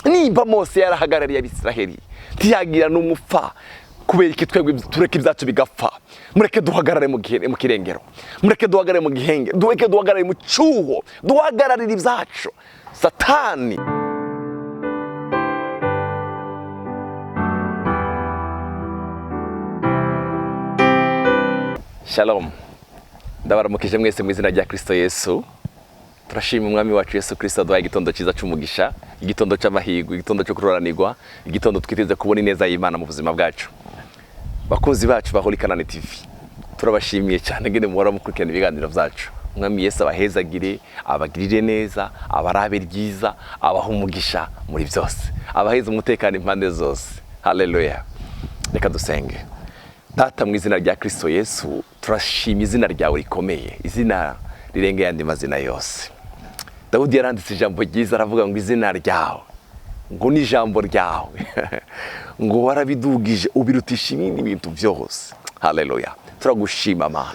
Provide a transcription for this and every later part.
niba Mose yarahagarariye Abisiraheli ntiyagira n'umupfa kubera iki twebwe tureke ibyacu bigapfa. Mureke duhagarare mu kirengero, mureke duhagarare mu gihenge, mureke duhagarare mu cyuho, duhagararire ibyacu. Satani Shalom, ndabaramukije mwese mu izina rya Kristo Yesu. Turashima umwami wacu Yesu Kristo aduhaye igitondo cyiza cy'umugisha, igitondo cy'amahirwe, igitondo cyo kuroranirwa, igitondo twiteze kubona ineza y'Imana mu buzima bwacu. Bakunzi bacu bahuri CANAAN TV, turabashimiye cyane ngene muhora mukurikirana ibiganiro byacu. Umwami Yesu abahezagire, abagirire neza, abarabe ryiza, abahe umugisha muri byose, abaheze umutekano impande zose. Haleluya. Reka dusenge. Data mu izina rya Kristo Yesu, turashima izina ryawe rikomeye, izina rirengeye andi mazina yose. Dawudi yaranditse ijambo ryiza aravuga ngo izina ryawe, ngo ni ijambo ryawe ngo warabidugije ubirutisha ibindi bintu byose. Haleluya. Turagushima Mana,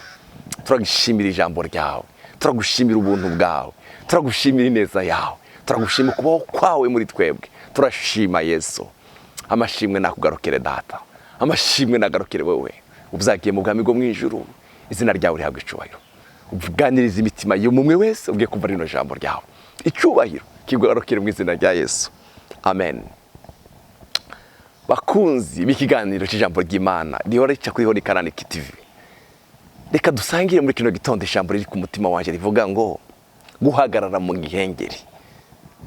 turagushimira ijambo ryawe, turagushimira ubuntu bwawe, turagushimira ineza yawe, turagushima kubaho kwawe muri twebwe. Turashima Yesu. Amashimwe nakugarukire Data, amashimwe nagarukire wewe ubuzagiye mu bwami bwo mu ijuru. Izina ryawe rihabwe icyubahiro, uvuganiriza imitima y'umwe wese ugiye kumva rino jambo ryawe. Icyubahiro kigarukire mu izina rya Yesu, amen. Bakunzi b'ikiganiro cy'ijambo ry'Imana rihora rica kuri CANAAN TV, reka dusangire muri kino gitondo ijambo riri ku mutima wanje rivuga ngo guhagarara mu gihengeri.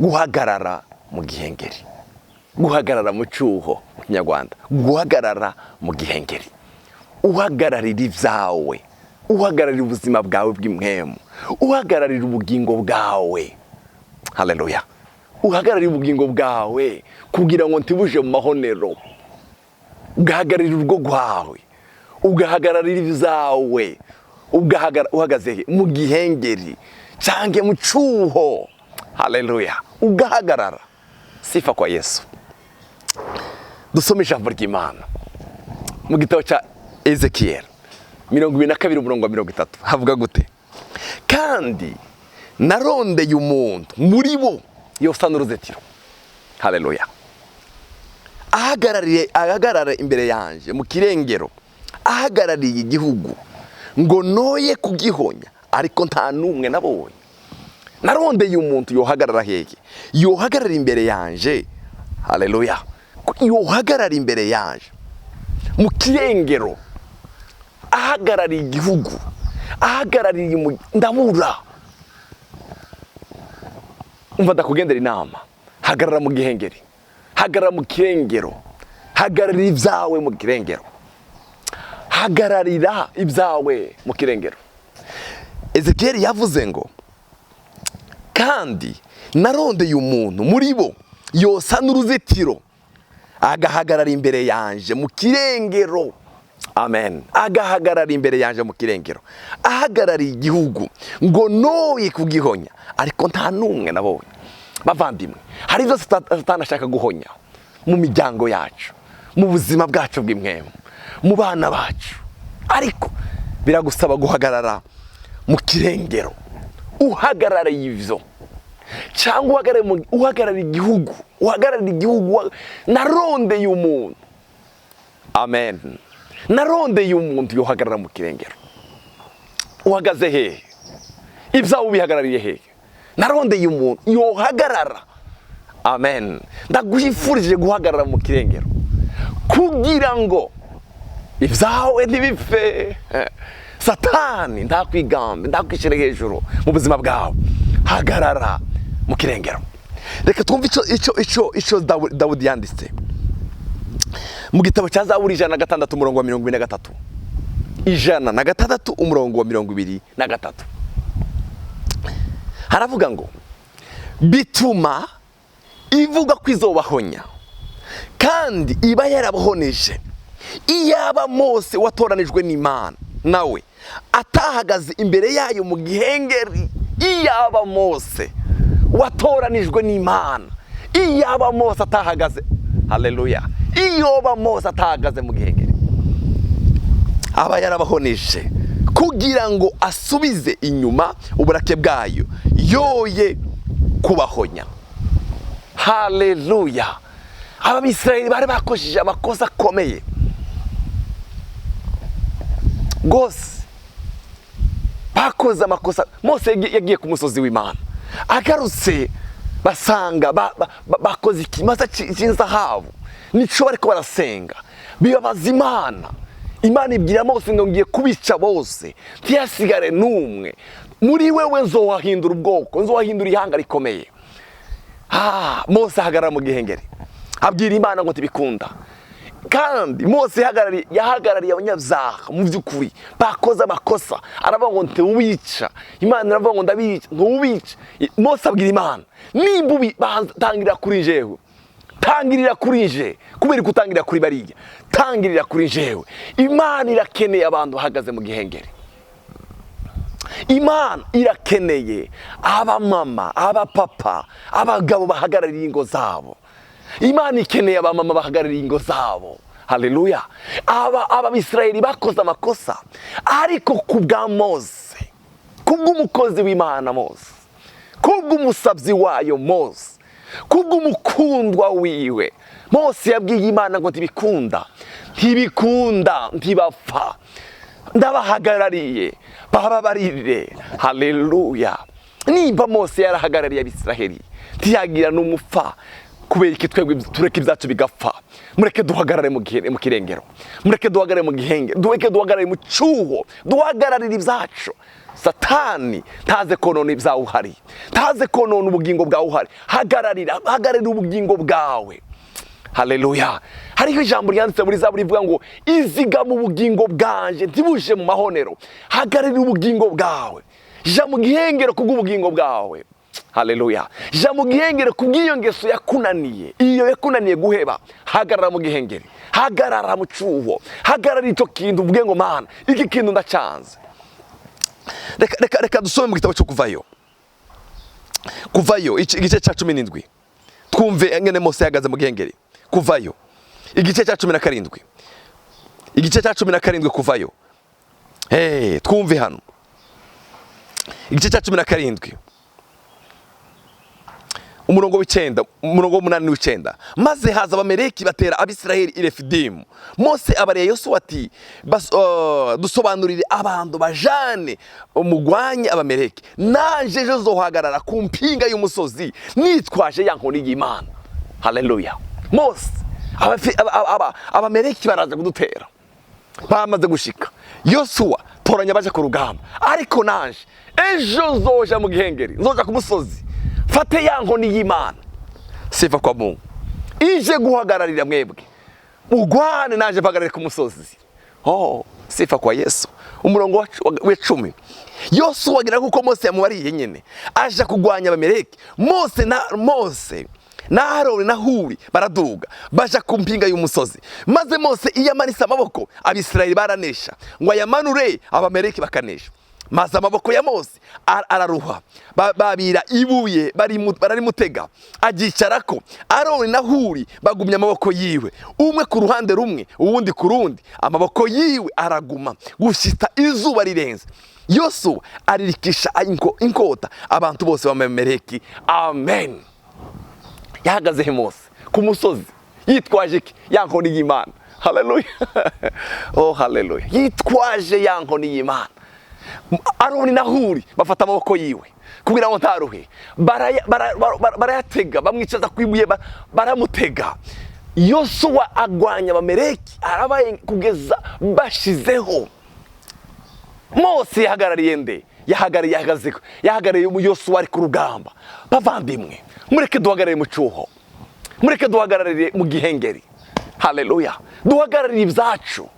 Guhagarara mu gihengeri, guhagarara mu cyuho mu Kinyarwanda, guhagarara mu gihengeri. Uhagararira ibyawe, uhagararira ubuzima bwawe bw'impwemu, uhagararira ubugingo bwawe. Haleluya. Uhagararira ubugingo bwawe kugira ngo ntibuje mu mahonero. Ugahagararira urugo rwawe, ugahagararira ibyawe, uhagaze mu gihengeri cyangwa mu cyuho. Haleluya. Ugahagarara. Sifa kwa Yesu. Dusome ijambo ry'Imana mu gitabo cya Ezekiel 22:30 havuga gute? Kandi narondeye umuntu muri bo yosa n'uruzitiro. Haleluya. Ahagarare imbere yanje mu kirengero, ahagarariye igihugu ngo noye kugihonya, ariko nta numwe nabonye. Narondeye umuntu yohagarara hehe? Yohagarara imbere yanje. Haleluya. Yohagarara imbere yanje mu kirengero, ahagarariye igihugu, ahagarariye ndabura. Umva ndakugendera inama. Hagarara mu gihengeri, hagarara mu kirengero, hagararira ibyawe mu kirengero, hagararira ibyawe mu kirengero. Ezekiel yavuze ngo kandi narondeye umuntu muri bo yosa n'uruzitiro, agahagarara imbere yanje mu kirengero. Amen. Agahagarara imbere yanje mu kirengero, ahagarariye igihugu ngo noye kugihonya, ariko nta numwe nabonye. Bavandimwe, hari ibyo Satani ashaka guhonya mu miryango yacu, mu buzima bwacu bw'impwemu, mu bana bacu, ariko biragusaba guhagarara mu kirengero. Uhagarariye ivyo cyangwa uhagarariye igihugu, uhagarariye igihugu. Narondeye umuntu. Amen. Narondeye umuntu yohagarara mu kirengero. Uhagaze hehe? Ibyawe bihagarariye hehe? Narondeye umuntu yohagarara. Amen. Ndaguhifurije guhagarara mu kirengero kugira ngo ibyawe ntibipfe. Satani ndakwigambe, ndakwishire hejuru mu buzima bwawe. Hagarara mu kirengero. Reka twumve icyo Dawudi yanditse mu gitabo cya Zaburi 106:23. 106:23 haravuga ngo bituma ivuga ko izobahonya kandi iba yarabahoneje. Iyaba Mose watoranijwe n'Imana nawe atahagaze imbere yayo mu gihengeri. Iyaba Mose watoranijwe n'Imana, iyaba Mose atahagaze. Haleluya. Iyaba Mose atahagaze mu gihengeri, aba yarabahoneje kugira ngo asubize inyuma uburake bwayo, yoye kubahonya. haleluya. Abisirayeli bari bakojeje amakosa akomeye gose, bakoze amakosa. Mose yagiye ku musozi w'Imana, agarutse basanga bakoze ikimasa cy'inzahabu, nico bariko barasenga, bibabaza Imana. Imana ibwira Mose ngo ngiye kubica bose, ntiyasigare n'umwe, muri wewe nzowahindura ubwoko, nzowahindura ihanga rikomeye. Mose ahagarara mu gihengeri, abwira Imana ngo tibikunda. Kandi Mose yahagarariye abanyabyaha mu by'ukuri bakoze amakosa, aravuga ngo ntubica. Imana iravuga ngo ndabica, ntubica. Mose abwira Imana, nimba tangirira kuri jewe, tangirira kuri je, kubera kutangirira kuri bariya, tangirira kuri jewe. Imana irakeneye abantu bahagaze mu gihengeri. Imana irakeneye abamama, abapapa, abagabo bahagarariye ingo zabo. Imana ikeneye abamama bahagarariye ingo zabo. Haleluya. Abisirayeli bakoze amakosa, ariko kubwa Mose, kubw'umukozi w'Imana Mose, kubw'umusabyi wayo Mose, kubw'umukundwa wiwe Mose yabwiye Imana ngo ntibikunda, ntibapfa, ndabahagarariye, bababarire. Haleluya. Nimba Mose yarahagarariye Abisirayeli, ntiyagira n'umupfa, kubera iki twebwe tureke ibyacu bigapfa? Mureke duhagarare mu kirengero, mureke duhagarare mu gihenge, mureke duhagarare mu cyuho, duhagararire ibyacu. Satani ntaze konona ibyawe uhari, ntaze konona ubugingo bwawe uhari. Hagararira ubugingo bwawe. Haleluya. Hariho ijambo ryanditse muri Zaburi rivuga ngo izigama ubugingo bwanje ntibuje mu mahonero. Hagararira ubugingo bwawe, ja mu gihengero kubw'ubugingo bwawe. Haleluya. Ja mu gihengero kubw'iyo ngeso yakunaniye, iyo yakunaniye guheba. Hagarara mu gihengeri, hagarara mu cyuho, hagarara icyo kintu, uvuge ngo Mana, iki kintu ndacanze. Reka dusome mu gitabo cyo Kuvayo igice cya 17, twumve ngene Mose yahagaze mu gihengeri. Kuvayo igice cya 17, igice cya 17 Kuvayo. Twumve hano igice cya 17 umurongo w'icenda, umurongo w'umunani w'icenda. Maze haza abameleki batera Abisirayeli i Refidimu. Mose abariye Yosuwa ati, dusobanurire abantu bajane umugwanye abameleki, naje ejo zohagarara ku mpinga y'umusozi nitwaje ya nkoni y'Imana. Haleluya. Mose, abameleki baraza kudutera, bamaze gushika. Yosuwa toranya baje ku rugamba, ariko naje ejo zoja mu gihengeri, nzoja ku musozi, fate ya nkoni y'Imana. Sifa kwa Mungu, ije guhagararira mwebwe, mugwane naje mpagarare ku musozi. Sifa kwa Yesu. Umurongo w'10, Yosuwa agira kuko Mose yamubariye nyene, aje kugwanya abameleki. Mose na Aroni na Huri baraduga, baja ku mpinga y'umusozi. Maze Mose iyamanisa amaboko, Abisirayeli baranesha, ngo ayamanure, abameleki bakanesha. Maze amaboko ya Mose araruha, babira ibuye bararimutega, agicarako. Aroni na Huri bagumya amaboko yiwe, umwe ku ruhande rumwe, uwundi ku rundi. Amaboko yiwe araguma gushita izuba rirenze. Yosuwa aririkisha inkota abantu bose b'abameleki. Amen. Yahagaze Mose ku musozi yitwaje iki? Ya nkoni y'Imana. Haleluya. Haleluya. Yitwaje ya nkoni y'Imana. Aroni na Huri bafata amaboko yiwe kugira ngo ntaruhe, barayatega, bamwicaza kwibuye, baramutega. Yosuwa agwanya abameleki, arabaye kugeza bashizeho. Mose yahagarariye nde? Yahagarariye Yosuwa ari ku rugamba. Bavandimwe, mureke duhagarare mu cyuho, mureke duhagarare mu gihengeri. Haleluya. Duhagararire ibyacu.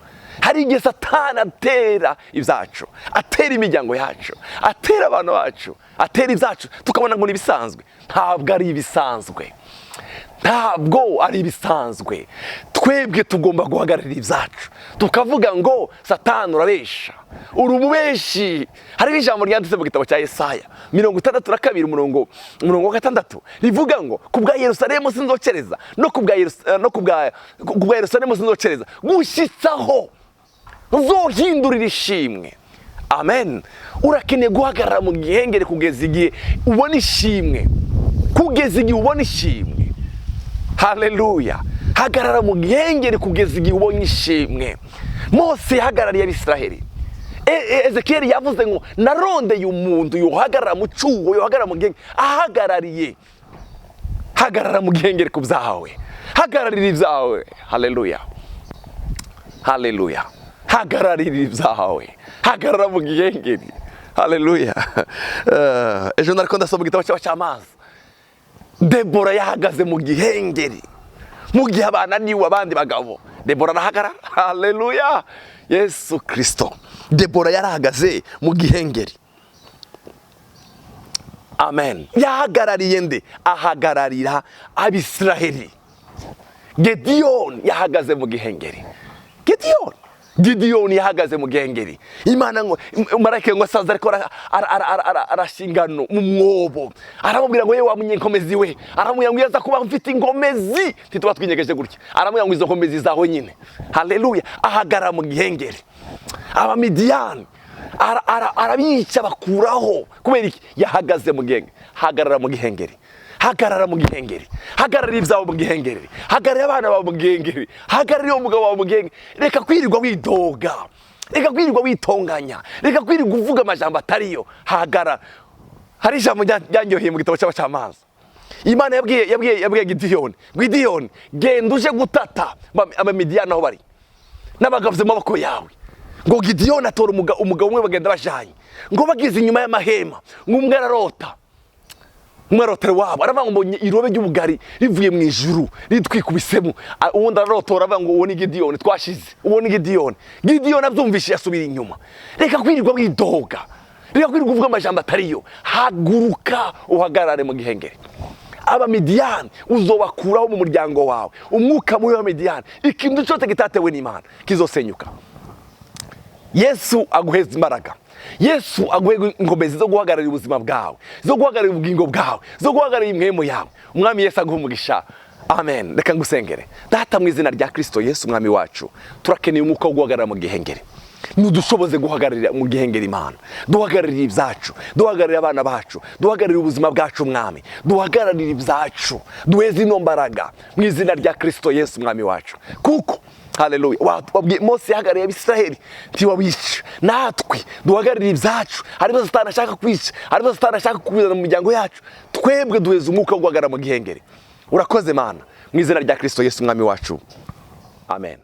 Hari igihe Satani atera ibyacu, atera imiryango yacu, atera abantu bacu, atera ibyacu, tukabona ngo ni ibisanzwe. Ntabwo ari ibisanzwe, ntabwo ari ibisanzwe. Twebwe tugomba guhagararira ibyacu, tukavuga ngo Satani urabesha, uri umubeshi. Hari ijambo ryanditse mu gitabo cya Yesaya 62 umurongo wa 6 rivuga ngo kubwa Yerusalemu sinzokereza, no kubwa Yerusalemu sinzokereza, gushitsaho uzohindurira ishimwe. Amen. Urakeneye guhagarara mu gihengeri kugeza igihe ubona ishimwe, kugeza igihe ubona ishimwe. haleluya. Hagarara mu gihengeri kugeza igihe ubonye ishimwe. Mose yahagarariye Abisiraheli. Ezekiyeli yavuze ngo narondeye umuntu yohagarara mu cyuho, yohagarara mu gihengeri. Ahagarariye. Hagarara mu gihengeri ku byawe. Hagararira ibyawe. Haleluya. Haleluya. Hagararira ibyawe. Hagarara mu gihengeri. Haleluya. Ejo nariko ndasoma igitabo cy'Amazi. Debora yahagaze mu gihengeri. Mu gihe abananiwe abandi bagabo, Debora arahagarara. Haleluya. Yesu Kristo. Debora yarahagaze mu gihengeri. Amen. Yahagarariye nde? Ahagararira Abisiraheli. Gideon yahagaze mu gihengeri. Gideon yahagaze mu gihengeri. Imana ngo marayika ngo asaza ariko arashingano mu mwobo. Aramubwira ngo yewe wamunyenkomezi we. Aramubwira ngo yaza kuba mfite inkomezi. Tituba twinyegeje gutya. Aramubwira ngo izo nkomezi zaho nyine. Haleluya. Ahagara mu gihengeri. Abamidiyani arabica bakuraho. Kubera iki? Yahagaze mu gihengeri. Hagarara mu gihengeri. Hagarara mu gihengeri. Hagarara ibyawe mu gihengeri. Hagarara abana bawe mu gihengeri. Hagarara umugabo wawe mu gihengeri. Reka kwirirwa widoga. Reka kwirirwa witonganya. Reka kwirirwa uvuga amajambo atariyo. Hagarara. Hari ijambo ryanyoheye mu gitabo cy'Abacamanza. Imana yabwiye Gideon, genda uje gutata Abamidiyani aho bari. N'abagavuze mu maboko yawe. Ngo Gideon atora umugabo umwe bagenda bajanye. Ngo bagize inyuma y'amahema. Ngo umwe ararota. Umwarotero wabo aravuga ngo irobe ry'ubugari rivuye mu ijuru ritwikubisemo. Uwundi ararotora avuga ngo uwo ni Gideon twashize. Uwo ni Gideon abyumvishe yasubira inyuma. Reka kwirirwa widoga. Reka kwirirwa uvuga amajambo atariyo. Haguruka uhagarare mu gihengeri. Abamidiyani uzobakuraho mu muryango wawe. Umwuka mubi w'Abamidiyani, ikintu cyose gitatewe n'Imana kizosenyuka. Yesu aguheza imbaraga. Yesu aguhe inkomezi zo guhagararira ubuzima bwawe, zo guhagararira ubugingo bwawe, zo guhagararira imwemo yawe. Umwami Yesu aguhe umugisha. Amen. Reka ngusengere. Data mu izina rya Kristo Yesu umwami wacu, turakeneye umwuka wo guhagarara mu gihengeri. Nudushoboze guhagararira mu gihengeri Imana. Duhagararira ibyacu, duhagararira abana bacu, duhagararira ubuzima bwacu mwami, duhagararira ibyacu, duheze ino mbaraga mu izina rya Kristo Yesu umwami wacu. Kuko haleluya, wabwiye Mose yahagarariye Abisiraheli ntiwabica. Natwe duhagararira ibyacu, haribo Satani ashaka kwica, haribo Satani ashaka kubizana mu miryango yacu. Twebwe duheze umwuka wo guhagarara mu gihengeri. Urakoze Mana, mu izina rya Kristo Yesu umwami wacu. Amen.